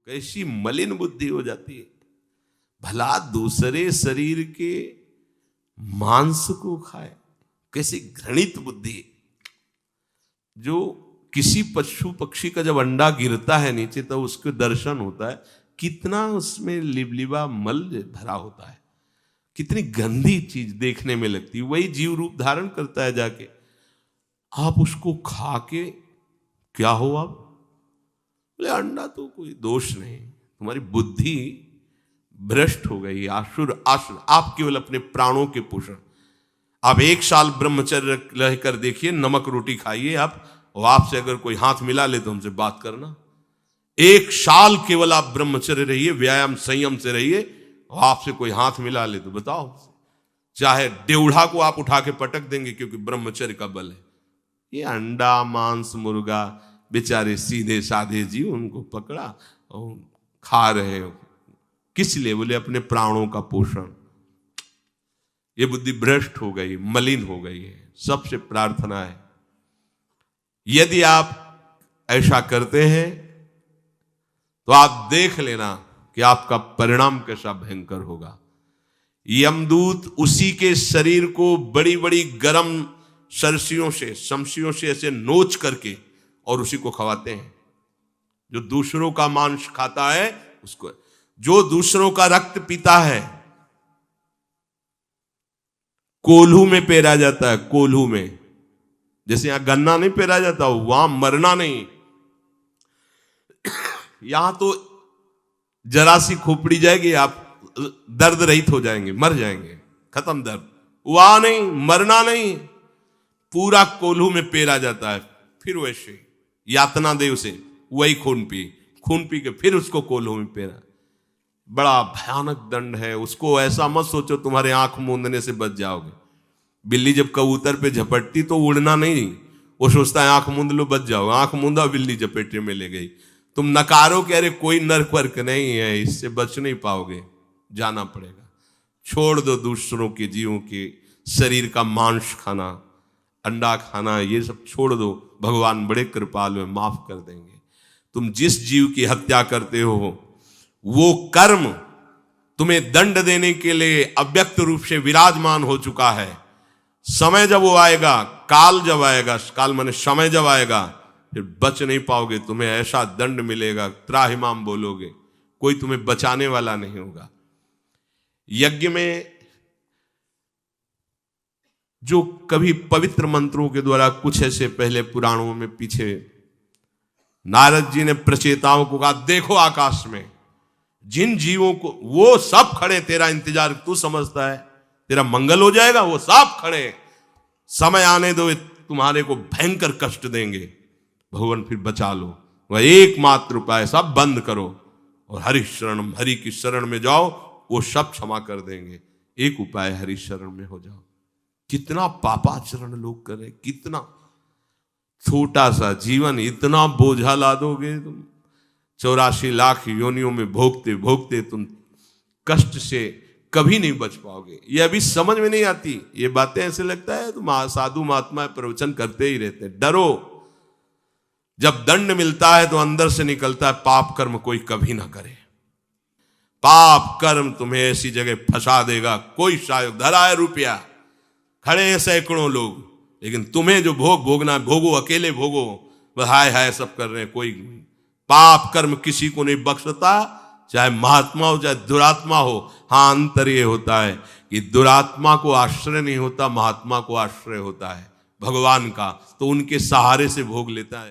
कैसी मलिन बुद्धि हो जाती है। भला दूसरे शरीर के मांस को खाए, कैसी घृणित बुद्धि। जो किसी पशु पक्षी का जब अंडा गिरता है नीचे तो उसके दर्शन होता है, कितना उसमें लिबलिबा मल भरा होता है, कितनी गंदी चीज देखने में लगती है। वही जीव रूप धारण करता है जाके, आप उसको खा के क्या हो आप? बोले अंडा तो कोई दोष नहीं, तुम्हारी बुद्धि भ्रष्ट हो गई, आसुर आसुर। आप केवल अपने प्राणों के पोषण, आप 1 साल ब्रह्मचर्य रहकर देखिए, नमक रोटी खाइए आप, और आपसे अगर कोई हाथ मिला ले तो हमसे बात करना। 1 साल केवल आप ब्रह्मचर्य रहिए, व्यायाम संयम से रहिए, और आपसे कोई हाथ मिला ले तो बताओ, चाहे डेढ़ा को आप उठा के पटक देंगे, क्योंकि ब्रह्मचर्य का बल है। ये अंडा मांस मुर्गा बेचारे सीधे साधे जीव, उनको पकड़ा और खा रहे हो, किस लिए? बोले अपने प्राणों का पोषण। ये बुद्धि भ्रष्ट हो गई, मलिन हो गई है। सबसे प्रार्थना है, यदि आप ऐसा करते हैं तो आप देख लेना कि आपका परिणाम कैसा भयंकर होगा। यमदूत उसी के शरीर को बड़ी बड़ी गर्म सरसियों से शमशियों से ऐसे नोच करके और उसी को खवाते हैं। जो दूसरों का मांस खाता है उसको, जो दूसरों का रक्त पीता है, कोल्हू में पेरा जाता है, कोल्हू में, जैसे यहां गन्ना नहीं पेरा जाता, वहां मरना नहीं। यहां तो जरा सी खोपड़ी जाएगी, आप दर्द रहित हो जाएंगे, मर जाएंगे, खत्म दर्द। वहां नहीं, मरना नहीं, पूरा कोल्हू में पेरा जाता है। फिर वैसे यातना दे उसे, वही खून पी के फिर उसको कोल्हू में पेरा। बड़ा भयानक दंड है। उसको ऐसा मत सोचो तुम्हारे आंख मूंदने से बच जाओगे। बिल्ली जब कबूतर पे झपटती तो उड़ना नहीं, वो सोचता है आंख मूंद लो बच जाओ, आंख मूंदा बिल्ली झपेटे में ले गई। तुम नकारो कि अरे कोई नर्क वर्क नहीं है, इससे बच नहीं पाओगे, जाना पड़ेगा। छोड़ दो दूसरों के जीवों के शरीर का मांस खाना, अंडा खाना, ये सब छोड़ दो। भगवान बड़े कृपालु हैं, माफ कर देंगे। तुम जिस जीव की हत्या करते हो वो कर्म तुम्हें दंड देने के लिए अव्यक्त रूप से विराजमान हो चुका है। समय जब वो आएगा, काल जब आएगा, काल माने समय जब आएगा, फिर बच नहीं पाओगे। तुम्हें ऐसा दंड मिलेगा, त्राहिमाम बोलोगे, कोई तुम्हें बचाने वाला नहीं होगा। यज्ञ में जो कभी पवित्र मंत्रों के द्वारा, कुछ ऐसे पहले पुराणों में पीछे नारद जी ने प्रचेताओं को कहा, देखो आकाश में जिन जीवों को, वो सब खड़े तेरा इंतजार, तू समझता है तेरा मंगल हो जाएगा, वो सब खड़े, समय आने दो, तुम्हारे को भयंकर कष्ट देंगे, भगवान फिर बचा लो। वह एकमात्र उपाय, सब बंद करो और हरि शरण, हरि की शरण में जाओ, वो सब क्षमा कर देंगे। एक उपाय, हरि शरण में हो जाओ। कितना पापाचरण लोग कर रहे, कितना छोटा सा जीवन, इतना बोझा ला दोगे तुम। 84 लाख योनियों में भोगते भोगते तुम कष्ट से कभी नहीं बच पाओगे। ये अभी समझ में नहीं आती ये बातें, ऐसे लगता है तुम साधु महात्मा प्रवचन करते ही रहते। डरो, जब दंड मिलता है तो अंदर से निकलता है, पाप कर्म कोई कभी ना करे। पाप कर्म तुम्हें ऐसी जगह फंसा देगा, कोई शायद धरा है रुपया, खड़े हैं सैकड़ों लोग, लेकिन तुम्हें जो भोग भोगना है भोगो, अकेले भोगो, बस हाय हाय सब कर रहे हैं। कोई पाप कर्म किसी को नहीं बख्शता, चाहे महात्मा हो चाहे दुरात्मा हो। हाँ, अंतर ये होता है कि दुरात्मा को आश्रय नहीं होता, महात्मा को आश्रय होता है भगवान का, तो उनके सहारे से भोग लेता है।